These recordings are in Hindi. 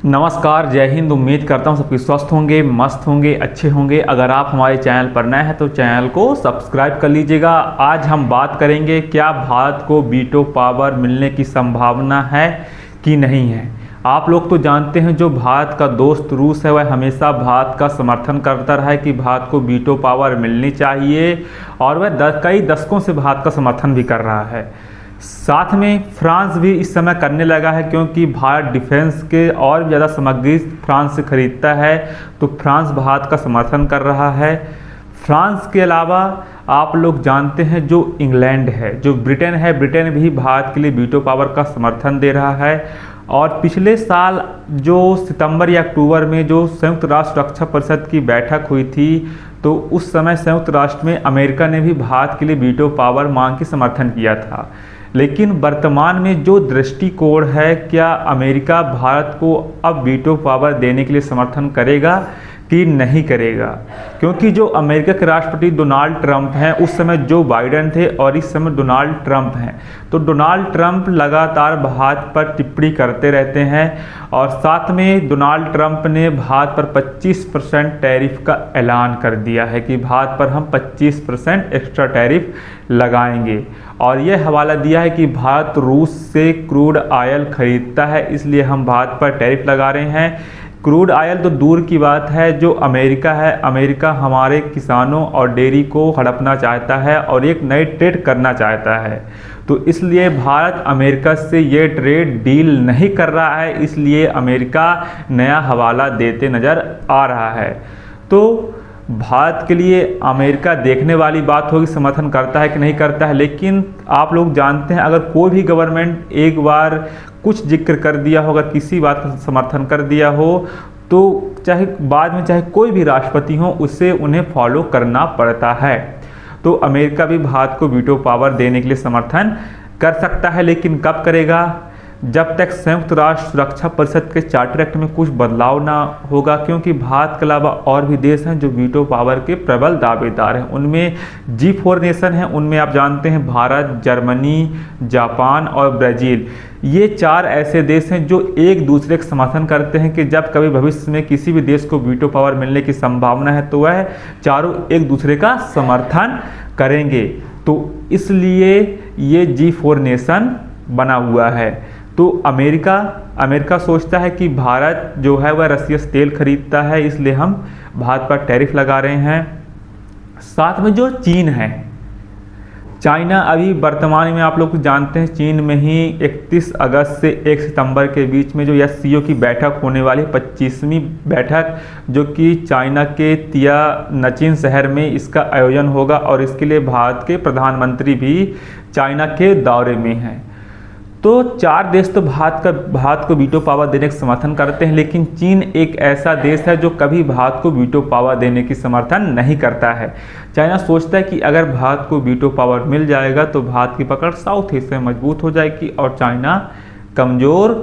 नमस्कार, जय हिंद। उम्मीद करता हूँ सबके स्वस्थ होंगे, मस्त होंगे, अच्छे होंगे। अगर आप हमारे चैनल पर नए हैं तो चैनल को सब्सक्राइब कर लीजिएगा। आज हम बात करेंगे क्या भारत को वीटो पावर मिलने की संभावना है कि नहीं है। आप लोग तो जानते हैं जो भारत का दोस्त रूस है वह हमेशा भारत का समर्थन करता रहा है कि भारत को वीटो पावर मिलनी चाहिए और वह कई दशकों से भारत का समर्थन भी कर रहा है। साथ में फ्रांस भी इस समय करने लगा है क्योंकि भारत डिफेंस के और भी ज़्यादा सामग्री फ्रांस से खरीदता है, तो फ्रांस भारत का समर्थन कर रहा है। फ्रांस के अलावा आप लोग जानते हैं जो इंग्लैंड है, जो ब्रिटेन है, ब्रिटेन भी भारत के लिए वीटो पावर का समर्थन दे रहा है। और पिछले साल जो सितंबर या अक्टूबर में जो संयुक्त राष्ट्र रक्षा परिषद की बैठक हुई थी, तो उस समय संयुक्त राष्ट्र में अमेरिका ने भी भारत के लिए वीटो पावर मांग के समर्थन किया था। लेकिन वर्तमान में जो दृष्टिकोण है, क्या अमेरिका भारत को अब वीटो पावर देने के लिए समर्थन करेगा कि नहीं करेगा? क्योंकि जो अमेरिका के राष्ट्रपति डोनाल्ड ट्रंप हैं, उस समय जो बाइडेन थे और इस समय डोनाल्ड ट्रंप हैं, तो डोनाल्ड ट्रंप लगातार भारत पर टिप्पणी करते रहते हैं और साथ में डोनाल्ड ट्रंप ने भारत पर 25% टैरिफ का ऐलान कर दिया है कि भारत पर हम 25% एक्स्ट्रा टैरिफ लगाएंगे। और यह हवाला दिया है कि भारत रूस से क्रूड ऑयल खरीदता है, इसलिए हम भारत पर टैरिफ लगा रहे हैं। क्रूड ऑयल तो दूर की बात है, जो अमेरिका है, अमेरिका हमारे किसानों और डेयरी को हड़पना चाहता है और एक नई ट्रेड करना चाहता है। तो इसलिए भारत अमेरिका से ये ट्रेड डील नहीं कर रहा है, इसलिए अमेरिका नया हवाला देते नज़र आ रहा है। तो भारत के लिए अमेरिका देखने वाली बात होगी, समर्थन करता है कि नहीं करता है। लेकिन आप लोग जानते हैं अगर कोई भी गवर्नमेंट एक बार कुछ जिक्र कर दिया हो, अगर किसी बात का समर्थन कर दिया हो, तो चाहे बाद में चाहे कोई भी राष्ट्रपति हो, उससे उन्हें फॉलो करना पड़ता है। तो अमेरिका भी भारत को वीटो पावर देने के लिए समर्थन कर सकता है, लेकिन कब करेगा? जब तक संयुक्त राष्ट्र सुरक्षा परिषद के चार्टर एक्ट में कुछ बदलाव ना होगा, क्योंकि भारत के अलावा और भी देश हैं जो वीटो पावर के प्रबल दावेदार हैं। उनमें G4 नेशन हैं, उनमें आप जानते हैं भारत, जर्मनी, जापान और ब्राज़ील। ये 4 ऐसे देश हैं जो एक दूसरे का समर्थन करते हैं कि जब कभी भविष्य में किसी भी देश को वीटो पावर मिलने की संभावना है तो वह चारों एक दूसरे का समर्थन करेंगे। तो इसलिए ये G4 नेशन बना हुआ है। तो अमेरिका सोचता है कि भारत जो है वह रसिया से तेल खरीदता है, इसलिए हम भारत पर टैरिफ लगा रहे हैं। साथ में जो चीन है, चाइना अभी वर्तमान में आप लोग जानते हैं चीन में ही 31 अगस्त से 1 सितंबर के बीच में जो SCO की बैठक होने वाली है, 25वीं बैठक, जो कि चाइना के तियानजिन शहर में इसका आयोजन होगा और इसके लिए भारत के प्रधानमंत्री भी चाइना के दौरे में हैं। तो 4 देश तो भारत को वीटो पावर देने का समर्थन करते हैं, लेकिन चीन एक ऐसा देश है जो कभी भारत को वीटो पावर देने की समर्थन नहीं करता है। चाइना सोचता है कि अगर भारत को वीटो पावर मिल जाएगा तो भारत की पकड़ साउथ एशिया में मजबूत हो जाएगी और चाइना कमज़ोर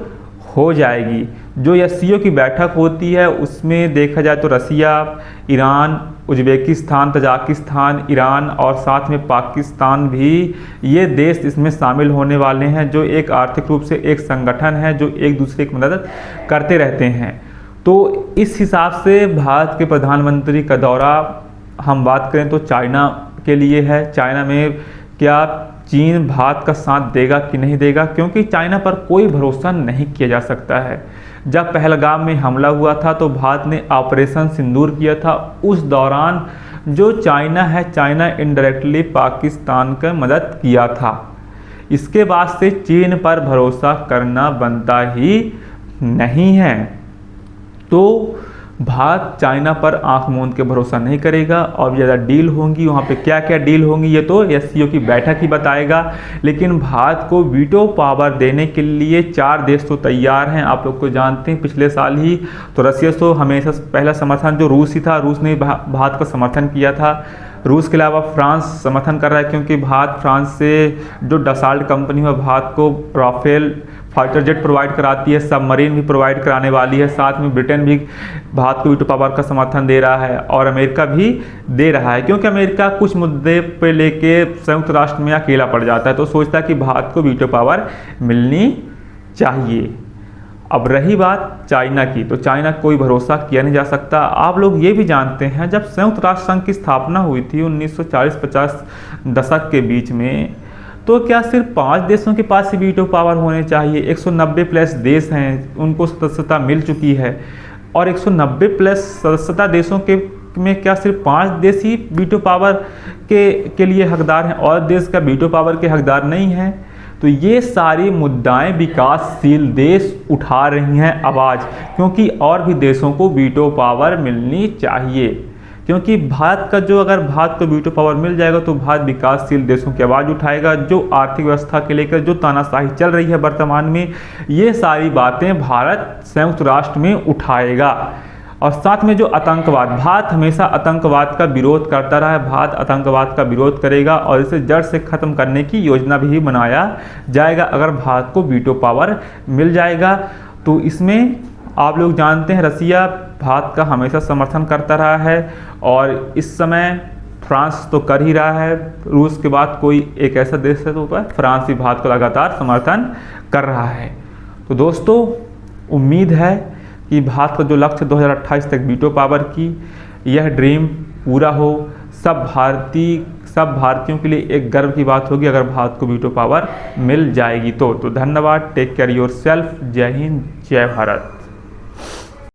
हो जाएगी। जो SCO की बैठक होती है उसमें देखा जाए तो रसिया, ईरान, उज्बेकिस्तान, तजाकिस्तान, ईरान और साथ में पाकिस्तान भी, ये देश इसमें शामिल होने वाले हैं, जो एक आर्थिक रूप से एक संगठन है जो एक दूसरे की मदद करते रहते हैं। तो इस हिसाब से भारत के प्रधानमंत्री का दौरा हम बात करें तो चाइना के लिए है। चाइना में क्या चीन भारत का साथ देगा कि नहीं देगा, क्योंकि चाइना पर कोई भरोसा नहीं किया जा सकता है। जब पहलगाम में हमला हुआ था तो भारत ने ऑपरेशन सिंदूर किया था, उस दौरान जो चाइना है, चाइना इनडायरेक्टली पाकिस्तान का मदद किया था। इसके बाद से चीन पर भरोसा करना बनता ही नहीं है। तो भारत चाइना पर आंख मूंद के भरोसा नहीं करेगा और ज़्यादा डील होंगी, वहाँ पे क्या क्या डील होंगी ये तो SCO की बैठक ही बताएगा। लेकिन भारत को वीटो पावर देने के लिए 4 देश तो तैयार हैं। आप लोग को जानते हैं पिछले साल ही तो रसिया तो हमेशा पहला समर्थन जो रूस ही था, रूस ने भारत का समर्थन किया था। रूस के अलावा फ्रांस समर्थन कर रहा है, क्योंकि भारत फ्रांस से जो डसाल्ट कंपनी है भारत को राफेल फाइटर जेट प्रोवाइड कराती है, सबमरीन भी प्रोवाइड कराने वाली है। साथ में ब्रिटेन भी भारत को वीटो पावर का समर्थन दे रहा है और अमेरिका भी दे रहा है, क्योंकि अमेरिका कुछ मुद्दे पे लेके संयुक्त राष्ट्र में अकेला पड़ जाता है, तो सोचता है कि भारत को वीटो पावर मिलनी चाहिए। अब रही बात चाइना की, तो चाइना कोई भरोसा किया नहीं जा सकता। आप लोग ये भी जानते हैं जब संयुक्त राष्ट्र संघ की स्थापना हुई थी 1940-50 दशक के बीच में, तो क्या सिर्फ 5 देशों के पास ही वीटो पावर होने चाहिए? 190 प्लस देश हैं, उनको सदस्यता मिल चुकी है, और 190 प्लस सदस्यता देशों के में क्या सिर्फ 5 देश ही वीटो पावर के लिए हकदार हैं और देश का वीटो पावर के हकदार नहीं हैं? तो ये सारी मुद्दाएं विकासशील देश उठा रही हैं आवाज़, क्योंकि और भी देशों को वीटो पावर मिलनी चाहिए। क्योंकि भारत का जो, अगर भारत को वीटो पावर मिल जाएगा तो भारत विकासशील देशों की आवाज़ उठाएगा। जो आर्थिक व्यवस्था के लेकर जो तानाशाही चल रही है वर्तमान में, ये सारी बातें भारत संयुक्त राष्ट्र में उठाएगा। और साथ में जो आतंकवाद, भारत हमेशा आतंकवाद का विरोध करता रहा है, भारत आतंकवाद का विरोध करेगा और इसे जड़ से ख़त्म करने की योजना भी बनाया जाएगा अगर भारत को वीटो पावर मिल जाएगा। तो इसमें आप लोग जानते हैं रसिया भारत का हमेशा समर्थन करता रहा है, और इस समय फ्रांस तो कर ही रहा है। रूस के बाद कोई एक ऐसा देश है तो फ्रांस भी भारत को लगातार समर्थन कर रहा है। तो दोस्तों, उम्मीद है कि भारत का जो लक्ष्य 2028 तक वीटो पावर की, यह ड्रीम पूरा हो। सब भारतीयों के लिए एक गर्व की बात होगी अगर भारत को वीटो पावर मिल जाएगी तो। धन्यवाद। Take care yourself. जय हिंद, जय भारत।